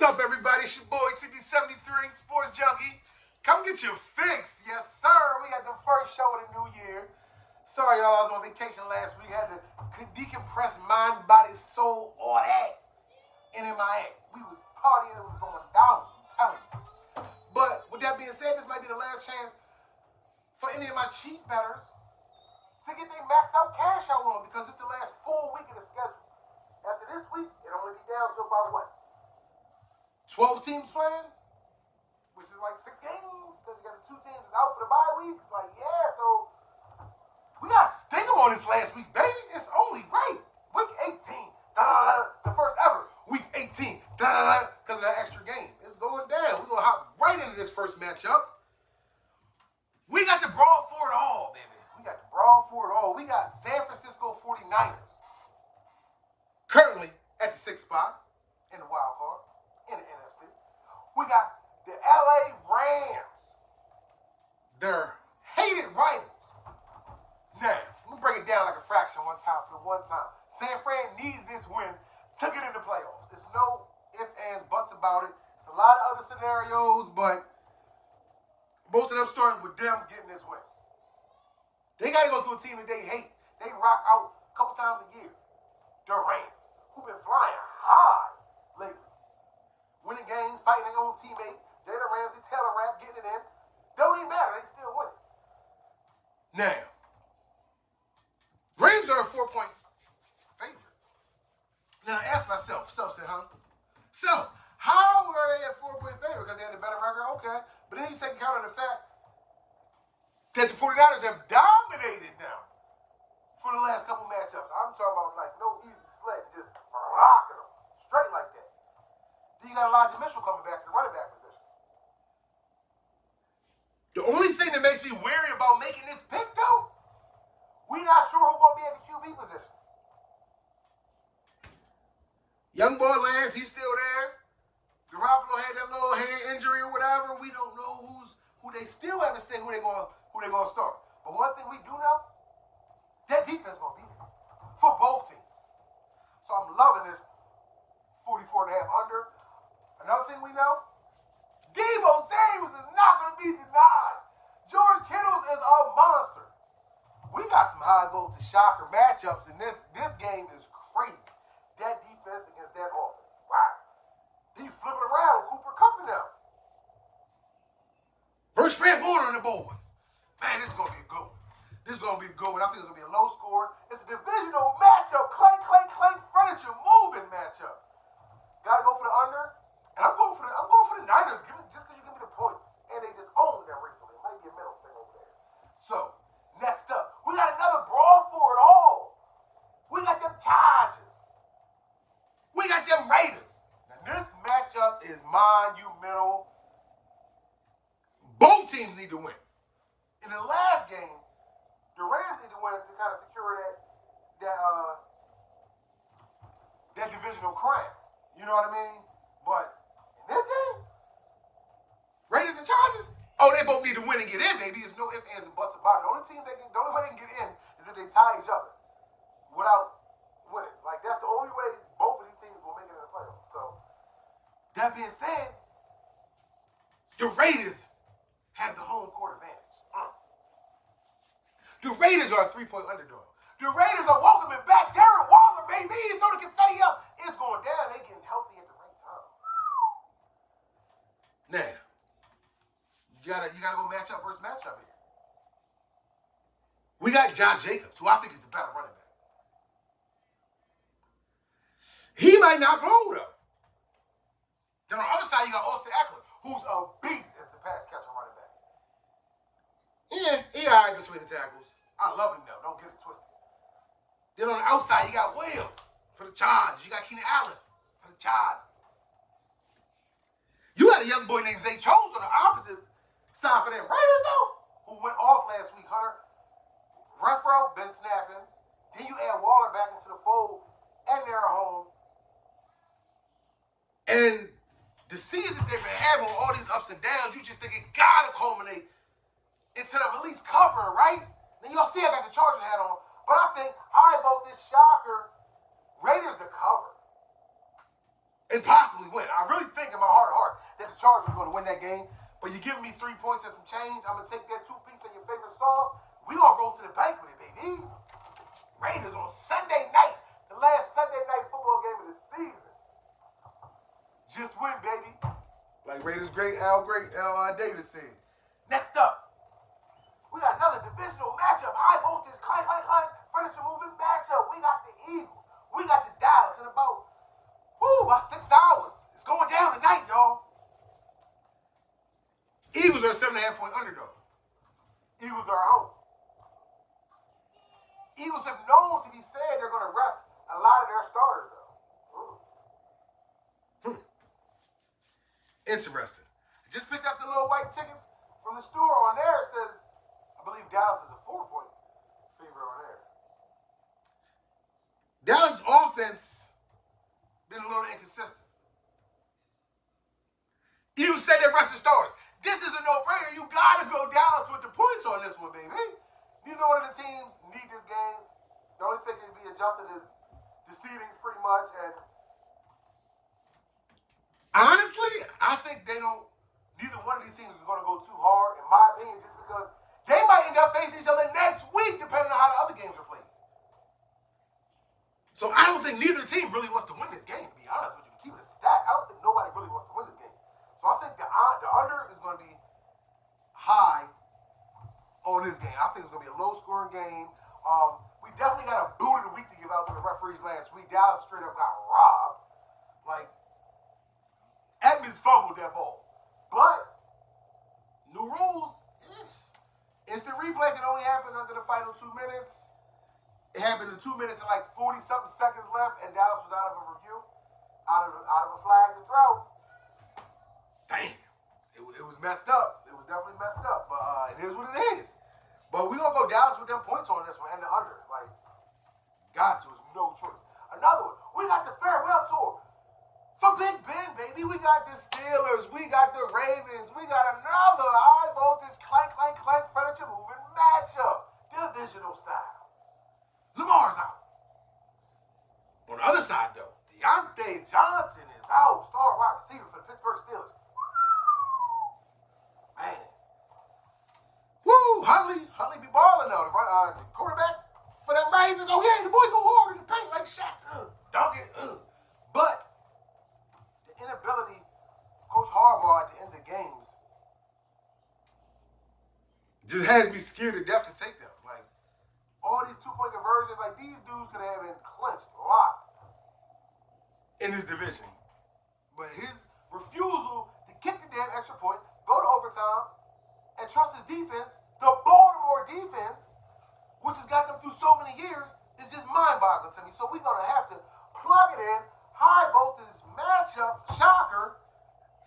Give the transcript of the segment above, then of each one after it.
What's up, everybody? It's your boy, TB73, Sports Junkie. Come get your fix. Yes, sir. We got the first show of the new year. Sorry, y'all. I was on vacation last week. Had to decompress mind, body, soul, all that in MIA. We was partying. It was going down. I'm telling you. But with that being said, this might be the last chance for any of my cheap bettors to get their max out cash out on because it's the last full week of the schedule. After this week, it'll only be down to about what? 12 teams playing? Which is like 6 games, because you got the 2 teams that's out for the bye weeks. Like, yeah, so we got to stick them on this last week, baby. It's only right. Week 18, the first ever. Week 18, because of that extra game. It's going down. We're going to hop right into this first matchup. We got to brawl for it all, baby. We got to brawl for it all. We got San Francisco 49ers currently at the 6th spot in the wild card in the NFC. We got the LA Rams, their hated rivals. Now, let me break it down like a fraction one time for one time. San Fran needs this win to get in the playoffs. There's no ifs, ands, buts about it. It's a lot of other scenarios, but most of them starting with them getting this win. They got to go through a team that they hate. They rock out a couple times a year. The Rams, who've been flying high lately. Winning games, fighting their own teammate. Jalen Ramsey, Taylor Rapp, getting it in. Don't even matter. They still win. Now, Rams are a 4-point favorite. Now, I asked myself, said, huh? So, how were they a 4-point favorite? Because they had a better record? Okay. But then you take account of the fact that the 49ers have dominated them for the last couple matchups. I'm talking about like no easy sled, just rocking them straight like that. Then you got Elijah Mitchell coming back in the running back position. The only thing that makes me wary about making this pick, though, we're not sure who's going to be at the QB position. Young boy Lance, he's still there. Garoppolo had that little hand injury or whatever. We don't know who they still haven't said who they're going to start. But one thing we do know, that defense going to be there for both teams. So I'm loving this 44.5 under. Another thing we know, Deebo Samuels is not going to be denied. George Kittle is a monster. We got some high voltage shocker matchups, and this game is crazy. That defense against that offense. Wow. Then you flip it around with Cooper Kupp now. Versus Fred Warner and the boys. Man, this is going to be a good one. This is going to be a good one. I think it's going to be a low score. It's a divisional matchup. Clank, clank, clank, furniture moving matchup. Got to go for the under. And I'm going for the Niners just because you give me the points. And they just owned them recently. It might be a middle thing over there. So, next up, we got another brawl for it all. We got them Chargers. We got them Raiders. Now, this matchup is monumental. Both teams need to win. In the last game, the Rams need to win to kind of secure that divisional crown. You know what I mean? But in this game, Raiders and Chargers, they both need to win and get in, baby. There's no ifs, ands, and buts about it. The only way they can get in is if they tie each other without winning. Like, that's the only way both of these teams will make it in the playoffs. So, that being said, the Raiders have the home court advantage. The Raiders are a 3-point underdog. The Raiders are welcoming back Darren Waller, baby. Throw the confetti up. It's going down. They getting healthy at the right time. Now, you gotta go matchup versus matchup here. We got Josh Jacobs, who I think is the better running back. He might not blow, though. Then on the other side, you got Austin Eckler, who's a beast as the pass catcher running back. Yeah, he all right between the tackles. I love him, though. Don't get it twisted. Then on the outside, you got Williams for the Chargers. You got Keenan Allen for the Chargers. You got a young boy named Zay Jones on the opposite side for that Raiders, though, who went off last week, Hunter. Renfro, been snapping. Then you add Waller back into the fold, and they're at home. And the season they've been having with all these ups and downs, you just think it got to culminate into them at least covering, right? Now, y'all see I got the Chargers hat on, but I think I vote this shocker Raiders to cover and possibly win. I really think, in Chargers are going to win that game. But you're giving me 3 points and some change. I'm going to take that 2 piece of your favorite sauce. We going to roll to the bank with it, baby. Raiders on Sunday night. The last Sunday night football game of the season. Just win, baby. Like Raiders great Al Davis said. Next up, we got another divisional matchup. High voltage, clank, furniture moving matchup. We got the Eagles. We got the Dallas in about 6 hours. It's going down tonight, y'all. Eagles are a 7.5-point underdog. Eagles are at home. Eagles have known to be said they're going to rest a lot of their starters, though. Interesting. I just picked up the little white tickets from the store. On there it says, I believe Dallas is a 4-point favorite on there. Dallas' offense been a little inconsistent. Eagles said they're resting starters. This is a no-brainer. You got to go Dallas with the points on this one, baby. Neither one of the teams need this game. The only thing that can be adjusted is the seedings pretty much. And honestly, I think neither one of these teams is going to go too hard, in my opinion, just because they might end up facing each other next week, depending on how the other games are played. So I don't think neither team really wants to win this game, to be honest with you. Keep it a stat. I don't think nobody really wants to win this game. So I think the under is going to be high on this game. I think it's going to be a low-scoring game. We definitely got a boot of the week to give out to the referees last week. Dallas straight up got robbed. Like, Edmonds fumbled that ball. But, new rules. Instant replay can only happen under the final 2 minutes. It happened in 2 minutes and like 40-something seconds left, and Dallas was out of a review, out of a flag to throw. Damn. It was messed up. It was definitely messed up. But it is what it is. But we're going to go Dallas with them points on this one and the under. Like, got to. It's no choice. Another one. We got the farewell tour for Big Ben, baby. We got the Steelers. We got the Ravens. We got another high voltage clank furniture moving matchup. Divisional style. Lamar's out. On the other side, though, Deontay Johnson is out. Star wide receiver for the Pittsburgh Steelers. Man. Woo! Huntley be balling though. The quarterback for them Ravens. Oh yeah, the boy go hard in the paint like Shaq. Dunk it. But the inability of Coach Harbaugh at the end of the games just has me scared to death to take them. Like all these 2-point conversions, like these dudes could have been clinched, locked in this division. But his refusal to kick the damn extra point, go to overtime, and trust his defense, the Baltimore defense, which has got them through so many years, is just mind-boggling to me. So we're going to have to plug it in. High voltage matchup. Shocker.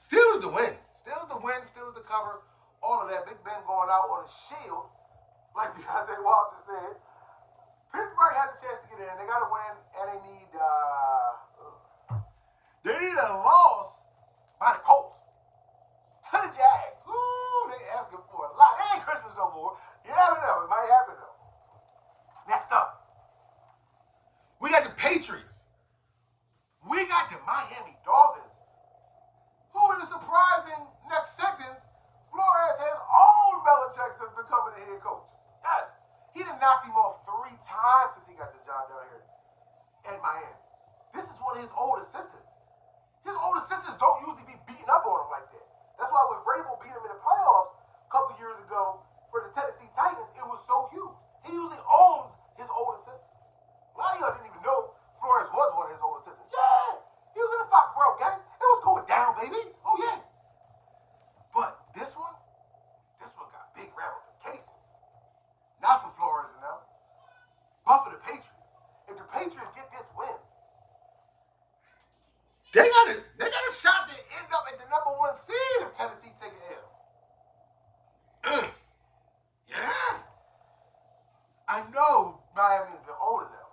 Steelers to win. Steelers to win. Steelers to cover. All of that. Big Ben going out on a shield. Like Deontay Walter said. Pittsburgh has a chance to get in. They got to win. And they need a loss by the Colts to the Jags. Ooh, they asking for a lot. It ain't Christmas no more. You never know. It might happen, though. Next up, we got the Patriots. We got the Miami Dolphins. Who, in a surprising next sentence, Flores has owned Belichick since becoming the head coach. Yes, he done knocked him off 3 times since he got this job down here at Miami. This is one of his old assistants. His old assistants don't usually be beating up on him like that. That's why when Vrabel beat him in the playoffs a couple years ago for the Tennessee Titans, it was so huge. He usually owns his old assistants. A lot of y'all didn't even know Flores was one of his old assistants. Yeah, he was in the Foxborough game. It was going down, baby. Oh, yeah. But this one got big ramifications. Not for Flores and them, but for the Patriots. If the Patriots get this win, they got a shot to end up at the number 1 seed if Tennessee take an L. Yeah. I know Miami's been owning them.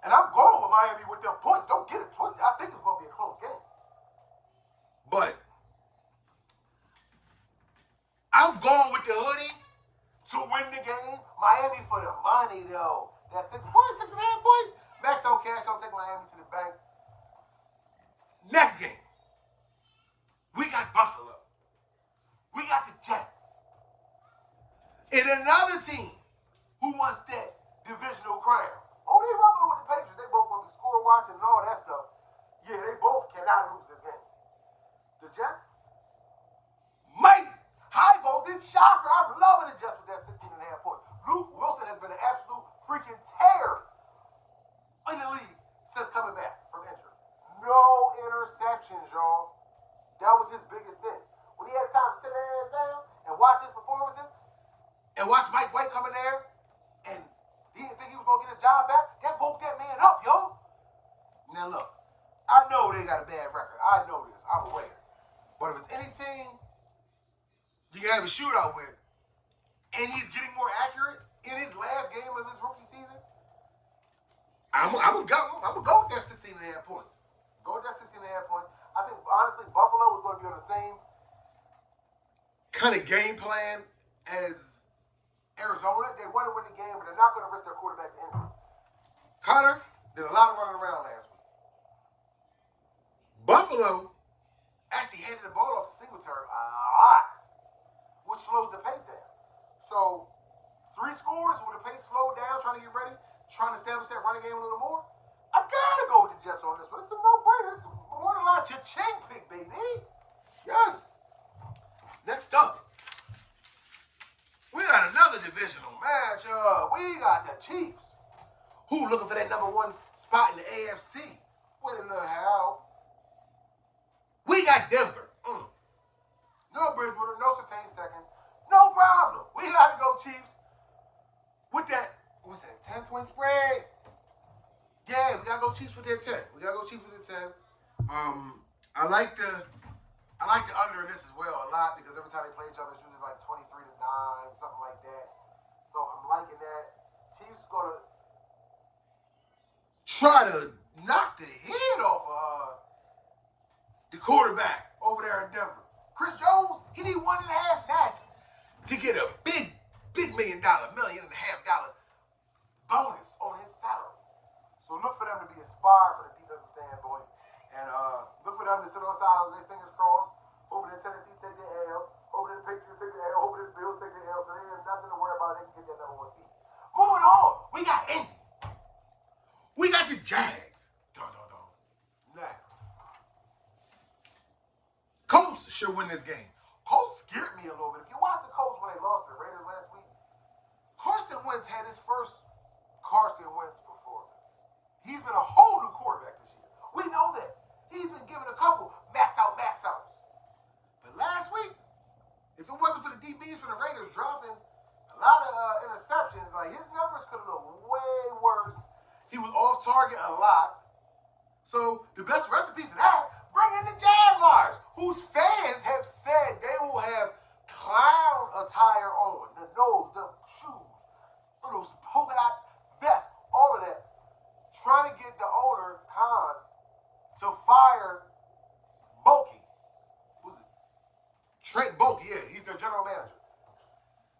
And I'm going with Miami with them points. Don't get it twisted. I think it's going to be a close game. But I'm going with the hoodie to win the game. Miami for the money, though. That's 6 points, 6.5 points. Max on cash. I'll take Miami to the bank. Next game, we got Buffalo. And another team who wants that divisional crown. Oh, they rubbing with the Patriots. They both going to be score watching and all that stuff. Yeah, they both cannot lose this game. The Jets, mighty, high voltage shocker. I'm loving the Jets with that 16.5 points. Luke Wilson has been an absolute freaking terror in the league since coming back from injury. No interceptions, y'all. That was his biggest thing. When he had time to sit his ass down and watch his performances and watch Mike White come in there and he didn't think he was going to get his job back, that woke that man up, yo. Now, look, I know they got a bad record. I know this. I'm aware. But if it's any team you can have a shootout with and he's getting more accurate in his last game of his rookie season, I'm going to go with that 16.5 points. Go with that 16.5 points. I think, honestly, Buffalo was going to be on the same kind of game plan as Arizona. They want to win the game, but they're not going to risk their quarterback to injury. Connor did a lot of running around last week. Buffalo actually handed the ball off to Singletary a lot, which slowed the pace down. So, 3 scores with the pace slowed down, trying to get ready, trying to establish that running game a little more. I gotta go with the Jets on this one. It's a no-brainer. It's a borderline cha-ching pick, baby. Yes. Next up, we got another divisional matchup. We got the Chiefs, who looking for that number 1 spot in the AFC. Wait a little how. We got Denver. No Bridgewater, no Surtain second. No problem. We got to go Chiefs with that, what's that, 10-point spread? Yeah, we got to go Chiefs with that 10. We got to go Chiefs with that 10. I like the under in this as well a lot because every time they play each other, it's usually like 23-9, something like that. So I'm liking that. Chiefs going to try to knock the head off of the quarterback over there in Denver. Chris Jones, he need 1.5 sacks to get a big $1 million bonus on his salary. So look for them to be inspired from the defensive standpoint. And look for them to sit on the side with their fingers crossed, hoping that Tennessee take the L, hoping that the Patriots take the L, hoping that the Bills take the L, so they have nothing to worry about. They can get that number 1 seed. Moving on, we got Indy. We got the Jags. Now, Colts should win this game. Colts scared me a little bit. If you watch the Colts when they lost to the Raiders last week, Carson Wentz had his first Carson Wentz performance. He's been a whole new quarterback this year. We know that. He's been given a couple max outs. But last week, if it wasn't for the DBs from the Raiders dropping a lot of interceptions, like his numbers could have looked way worse. He was off target a lot. So the best recipe for that, bring in the Jaguars, whose fans have said they will have clown attire on, the nose, the shoes, those polka dot vests, all of that, trying to get the owner, Khan, to fire Bokey. Who's it? Trent Bokey, yeah, he's their general manager.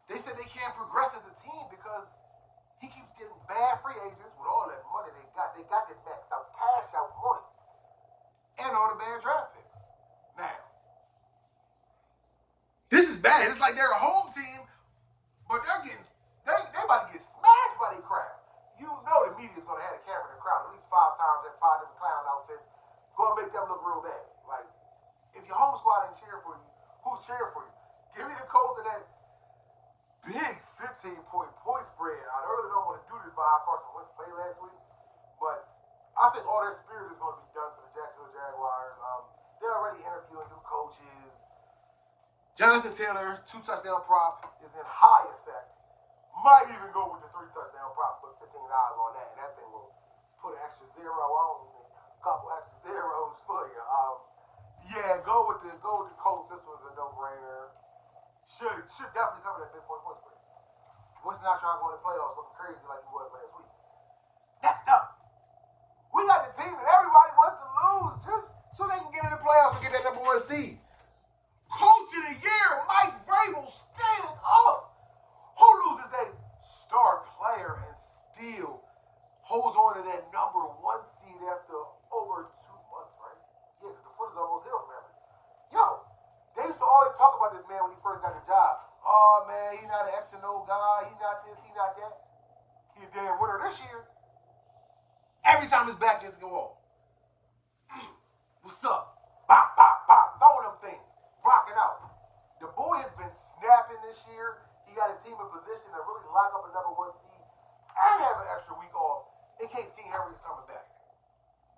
They said they can't progress as a team because he keeps getting bad free agents with all that money they got. They got the max out, cash out money, and all the bad draft picks. Now, this is bad. It's like they're a home team, but they about to get smashed by their crowd. You know the media's going to have a camera in the crowd at least 5 times in 5 different clown outfits. Going to make them look real bad. Like, if your home squad ain't cheering for you, who's cheering for you? Give me the Colts of that big 15-point spread. I really don't want to do this by how Carson Wentz played last week, but I think all their spirit is going to be done for the Jacksonville Jaguars. They're already interviewing new coaches. Jonathan Taylor, 2-touchdown prop is in high effect. Might even go with the 3-touchdown prop, put $15 on that, and that thing will put an extra zero on, a couple extra zeros for you. Yeah, go with the Colts. This was a no-brainer. Should definitely cover that big point spread. Winston not trying to go in the playoffs looking crazy like he was last week. Next up, we got the team that everybody wants to lose just so they can get in the playoffs and get that number 1 seed. Coach of the year, Mike Vrabel, stands up. Who loses that star player and still holds on to that number 1 seed after over 2 months, right? Yeah, because the foot is almost healed from him. Yo, they used to always talk about this man when he first got the job. oh, man, he not an X and O guy. He not this, he not that. He a damn winner this year. Every time his back gets go off. What's up? Bop, bop, bop. Throwing them things. Rocking out. The boy has been snapping this year. He got his team in position to really lock up a number 1 seed and have an extra week off in case King Henry is coming back.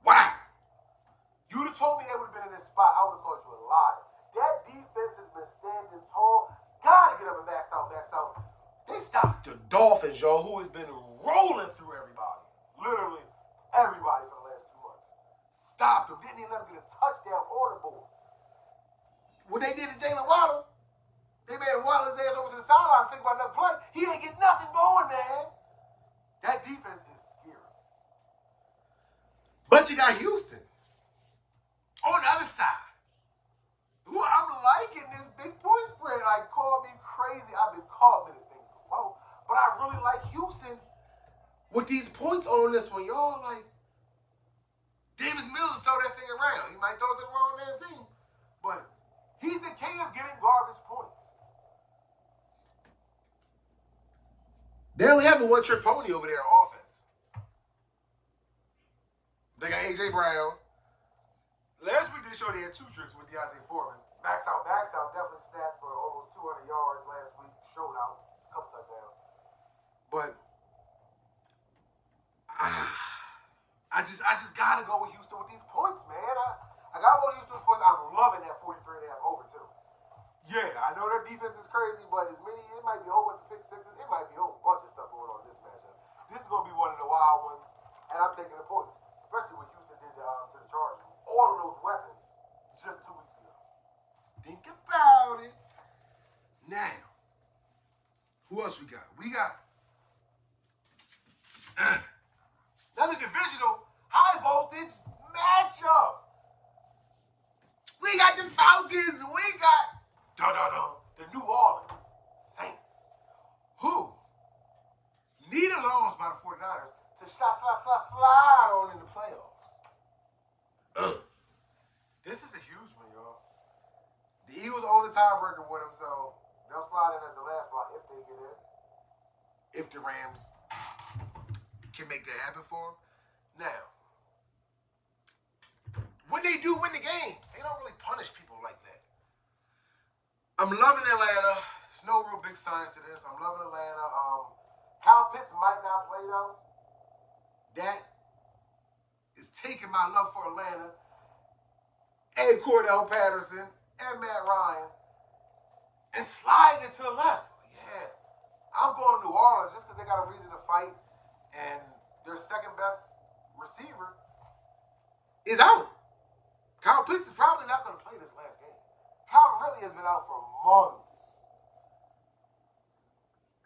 Wow. You'd have told me they would have been in this spot, I would have called you a liar. That defense has been standing tall. Gotta get up and max out, max out. They stopped the Dolphins, y'all, who has been rolling through everybody. Literally everybody for the last 2 months. Stopped them. Didn't even let them get a touchdown on the board. What they did to Jalen Waddle, they made him waddle his ass over to the sideline and think about another play. He ain't get nothing going, man. That defense is scary. But you got Houston on the other side. Who I'm liking this big point spread. Like, call me crazy. I've been caught with it things before. But I really like Houston with these points on this one. Y'all, like, Davis Mills throw that thing around. He might throw it to the wrong damn team. But he's the king of getting garbage points. They only have a one-trick pony over there on offense. They got A.J. Brown. Last week they showed they had 2 tricks with Deontay Foreman. Max out, definitely snapped for almost 200 yards last week. Showed out, a couple touchdowns. But I just gotta go with Houston with these points, man. I gotta go with Houston with points. I'm loving that 43.5 over too. Yeah, I know their defense is crazy, but it might be a whole bunch of pick sixes. It might be a whole bunch of stuff going on in this matchup. This is gonna be one of the wild ones, and I'm taking the points, especially what Houston did to the Chargers. All of those weapons just 2 weeks ago. Think about it. Now, who else we got? We got another divisional high voltage matchup. We got the Falcons. We got the New Orleans Saints, who need a loss by the 49ers to slide on in the playoffs. This is a huge one, y'all. The Eagles own the tiebreaker with them, so they'll slide in as the last spot if they get in. If the Rams can make that happen for them. Now, when they do win the games, they don't really punish people like that. I'm loving Atlanta. There's no real big science to this. I'm loving Atlanta. Kyle Pitts might not play, though. That is taking my love for Atlanta and Cordell Patterson and Matt Ryan and sliding it to the left. Yeah. I'm going to New Orleans just because they got a reason to fight, and their second best receiver is out. Kyle Pitts is probably not going to play this last game. Kyle really has been out for months.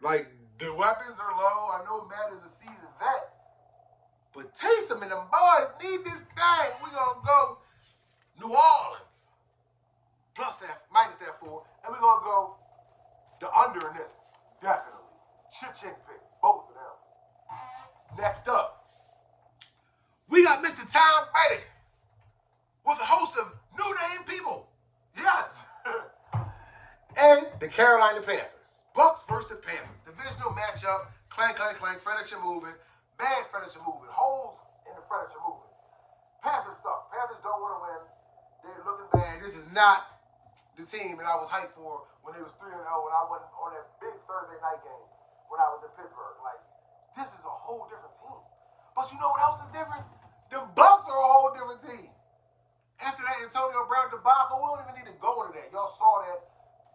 Like, the weapons are low. I know Matt is a seasoned vet. But Taysom and them boys need this thing. We're going to go New Orleans. Minus that 4. And we're going to go the under in this. Definitely. Chick pick. Both of them. Next up, we got Mr. Tom Brady with a host of new name people. Yes. And the Carolina Panthers. Bucks versus the Panthers. Divisional matchup. Clank, clank, clank. Furniture moving. Bad furniture moving. Holes in the furniture moving. Panthers suck. Panthers don't want to win. They're looking bad. This is not the team that I was hyped for when they was 3-0 when I went on that big Thursday night game when I was in Pittsburgh. Like, this is a whole different team. But you know what else is different? The Bucks are a whole different team. After that Antonio Brown debacle, we don't even need to go into that. Y'all saw that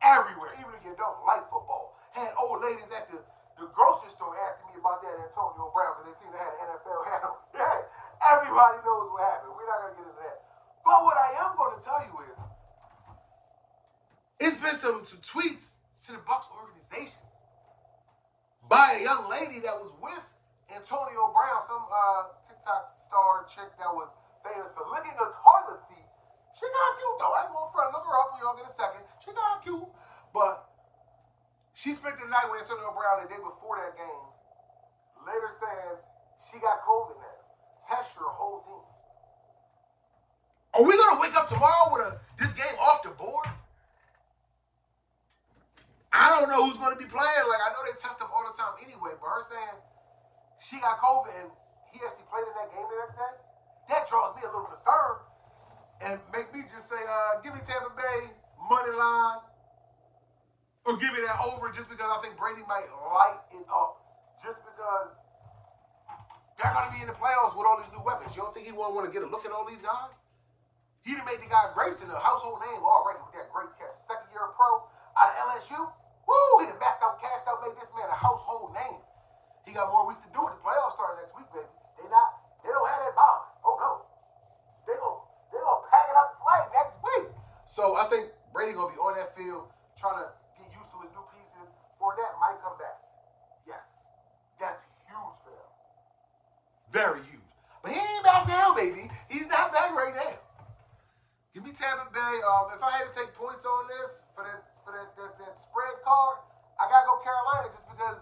everywhere, even if you don't like football. Had old ladies at the grocery store asking me about that Antonio Brown because they seem to have an NFL hat on. Yeah, everybody knows what happened. We're not going to get into that. But what I am going to tell you is, it's been some tweets to the Bucks organization by a young lady that was with Antonio Brown, some TikTok star chick that was famous for licking a toilet seat. She got cute, though. I ain't going to front. Look her up when y'all get a second. She got cute. But she spent the night with Antonio Brown the day before that game, later saying she got COVID now. Test your whole team. Are we going to wake up tomorrow with this game off the board? I don't don't know who's going to be playing. Like, I know they test them all the time anyway, but her saying she got COVID and he actually played in that game the next day, that draws me a little concerned and make me just say, give me Tampa Bay money line or give me that over just because I think Brady might light it up. Just because they're going to be in the playoffs with all these new weapons. You don't think he won't want to get a look at all these guys? He done made the guy Grayson a household name already with that great catch. Second year pro out of LSU. Woo! He done maxed out, cashed out, made this man a household name. He got more weeks to do it. The playoffs start next week, baby. They don't have that bond. Oh no. They gonna pack it up and play next week. So I think Brady gonna be on that field trying to get used to his new pieces. Fournette might come back. Yes. That's huge for them. Very huge. But he ain't back now, baby. He's not back right now. Give me Tampa Bay. If I had to take points on this for that spread card, I gotta go Carolina just because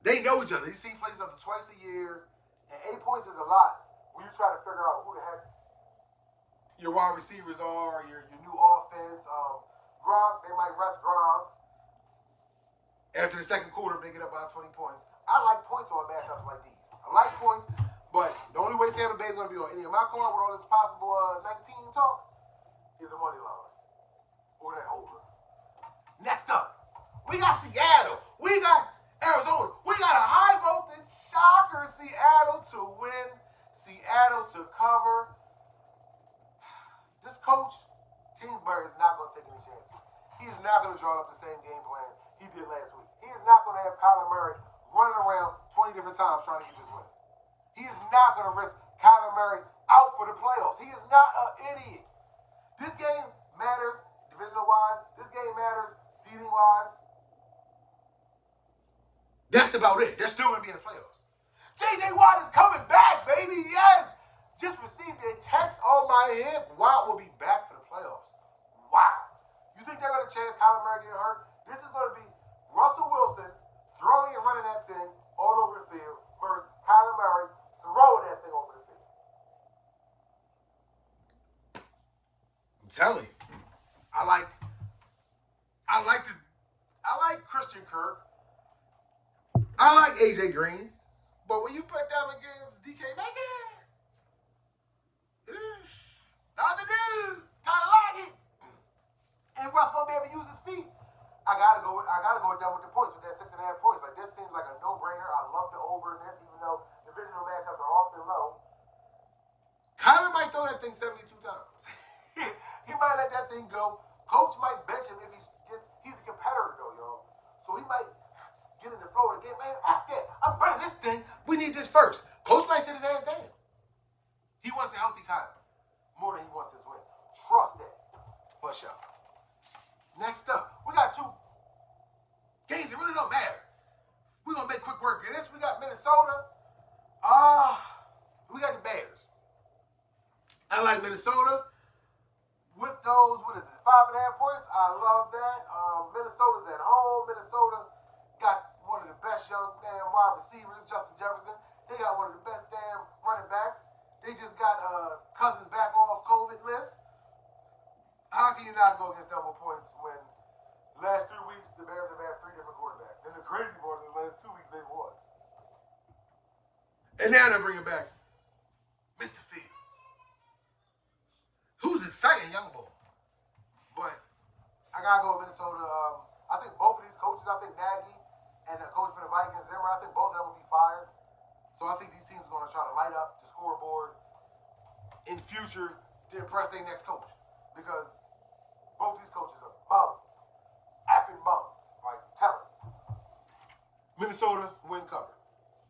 they know each other. These teams play each other twice a year, and 8 points is a lot when you try to figure out who the heck your wide receivers are, your new offense. Gronk, they might rest Gronk after the second quarter if they get up by 20 points. I like points on matchups like these. I like points, but the only way Tampa Bay is going to be on any of my card with all this possible 19 talk is the money line or that over. Next up, we got Seattle. We got Arizona. We got a high voltage shocker. Seattle to win. Seattle to cover. This coach, Kingsbury, is not going to take any chances. He is not going to draw up the same game plan he did last week. He is not going to have Kyler Murray running around 20 different times trying to get this win. He is not going to risk Kyler Murray out for the playoffs. He is not an idiot. This game matters divisional-wise. This game matters seeding-wise. That's about it. They're still going to be in the playoffs. J.J. Watt is coming back, baby. Yes. Just received a text on my hip. Watt will be back for the playoffs. Wow. You think they're going to chance Kyler Murray getting hurt? This is going to be Russell Wilson throwing and running that thing all over the field versus Kyler Murray throwing that thing over the field. I'm telling you. I like Christian Kirk. I like AJ Green. But when you put them against DK Metcalf, not the dude. Kinda like it. And Russ gonna be able to use his feet. I gotta go with them with the points, with that 6.5 points. Like, this seems like a no-brainer. I love the over in this, even though divisional matchups are often low. Kyler might throw that thing 72 times. He might let that thing go. Coach might bench him if he's a competitor though, y'all. So he might get in the flow of the game. Man, after that, I'm running this thing. We need this first. Coach might sit his ass down. He wants a healthy Kyler more than he wants his win. Trust that. For sure. Next up, we got two games that really don't matter. We're going to make quick work of this. We got Minnesota. We got the Bears. I like Minnesota. With those, 5.5 points, I love that. Minnesota's at home. Minnesota got one of the best young damn wide receivers, Justin Jefferson. They got one of the best damn running backs. They just got Cousins back off COVID list. How can you not go against double points when last 3 weeks the Bears have had 3 different quarterbacks? And the crazy part is the last 2 weeks they've won. And now they're bringing back Mr. Fields, who's exciting young boy. But I gotta go with Minnesota. I think both of these coaches, I think Nagy and the coach for the Vikings, Zimmer, I think both of them will be fired. So I think these teams are going to try to light up the scoreboard in future to impress their next coach. Because both of these coaches are bums. Effing bums. Like, tell them. Minnesota win cover.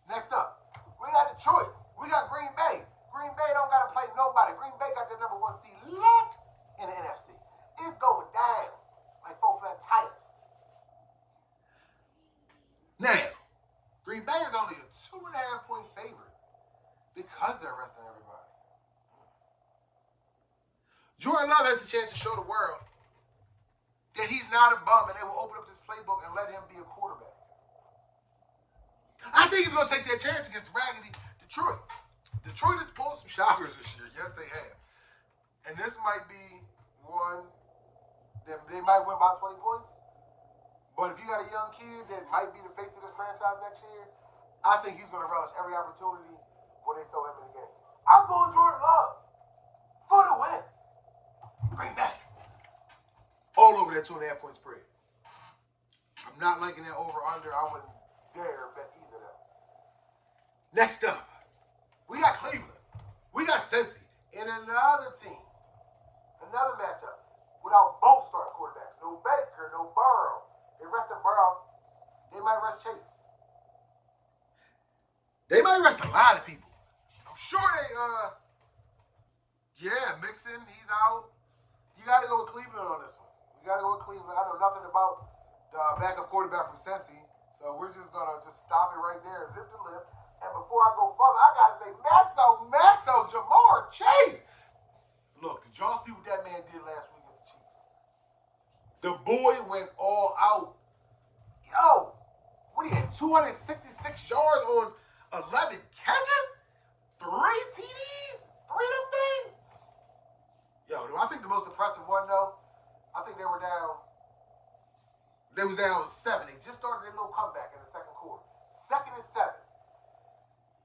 Next up, we got Detroit. We got Green Bay. Green Bay don't got to play nobody. Green Bay got the number 1 seed locked in the NFC. It's going down like 4 flat tires. Now, Green Bay is only a 2.5 point favorite because they're resting everybody. Jordan Love has the chance to show the world that he's not a bum and they will open up this playbook and let him be a quarterback. I think he's going to take that chance against raggedy Detroit. Detroit has pulled some shockers this year. Yes, they have. And this might be one that they might win by 20 points. But if you got a young kid that might be the face of this franchise next year, I think he's going to relish every opportunity when they throw him in the game. I'm going Jordan Love for the win. Bring back. All over that 2.5-point spread. I'm not liking that over-under. I wouldn't dare bet either of them. Next up, we got Cleveland. We got Cincy. And another team. Another matchup. Without both starting quarterbacks. No Baker, no Burrow. They rested Burrow. They might rest Chase. They might rest a lot of people. I'm sure Mixon, he's out. You got to go with Cleveland on this one. You got to go with Cleveland. I know nothing about the backup quarterback from Cincy, so we're just going to stop it right there, zip the lip. And before I go further, I got to say, Maxo, Jamar Chase. Look, did y'all see what that man did last week against the Chiefs? The boy went all out. Yo, what he had, 266 yards on 11 catches? 3 TDs? 3 of them things? Yo, I think the most impressive one, though, I think they was down 7. They just started their little comeback in the second quarter. 2nd and 7.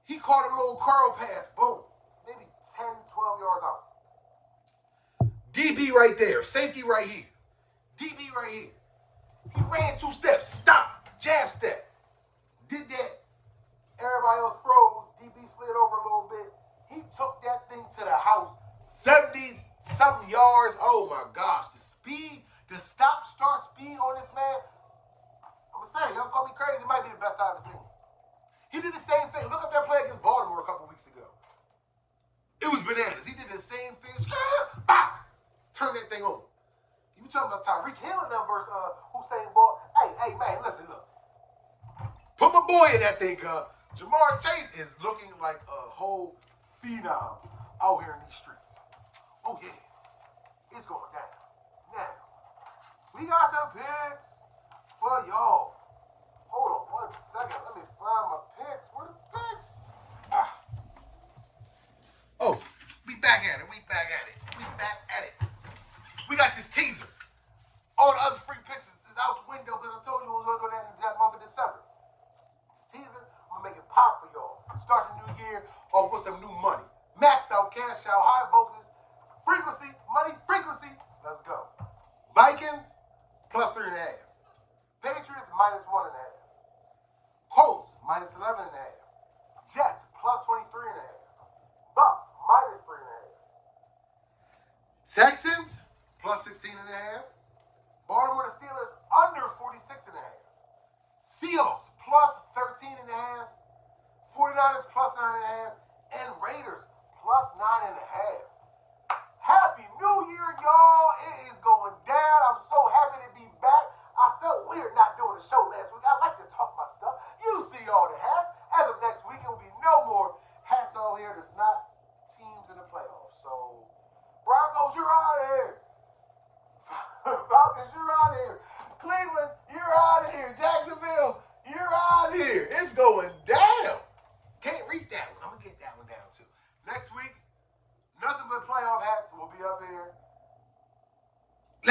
He caught a little curl pass. Boom. Maybe 10, 12 yards out. DB right there. Safety right here. DB right here. He ran 2 steps. Stop. Jab step. Did that. Everybody else froze. DB slid over a little bit. He took that thing to the house. 70-something yards. Oh, my gosh. The speed, the stop-start speed on this man. I'm going to say, y'all call me crazy. It might be the best I've ever seen. He did the same thing. Look up that play against Baltimore a couple weeks ago. It was bananas. He did the same thing. Turn that thing on. You talking about Tyreek Hill and them versus Usain Bolt. Hey, man, listen, look. Put my boy in that thing, Jamar Chase is looking like a whole phenom out here in these streets. Oh, yeah. It's going down. Now, we got some picks for y'all. Hold on 1 second. Let me find my picks. Where the picks? Oh, we back at it. We back at it. We got this teaser. All the other free picks is out the window because I told you I was going to go down in that month of December. This teaser, I'm going to make it pop for y'all. Start the new year off with some new money. Max out, cash out, high voltage, frequency, money, frequency. Let's go. Vikings, plus 3.5. Patriots, minus 1.5. Colts, minus 11.5. Jets, plus 23.5. Bucks, minus 3.5. Texans, plus 16.5. Baltimore the Steelers, under 46.5. Seahawks, plus 13.5. 49ers, plus 9.5. And Raiders, plus 9.5. Happy New Year, y'all. It is going down. I'm so happy to be back. I felt weird not doing the show last week. I like to talk my stuff. You see all the hats. As of next week, it will be no more hats all here. There's not teams in the playoffs. So, Broncos, you're out of here. Falcons, you're out of here. Cleveland, you're out of here. Jacksonville, you're out of here. It's going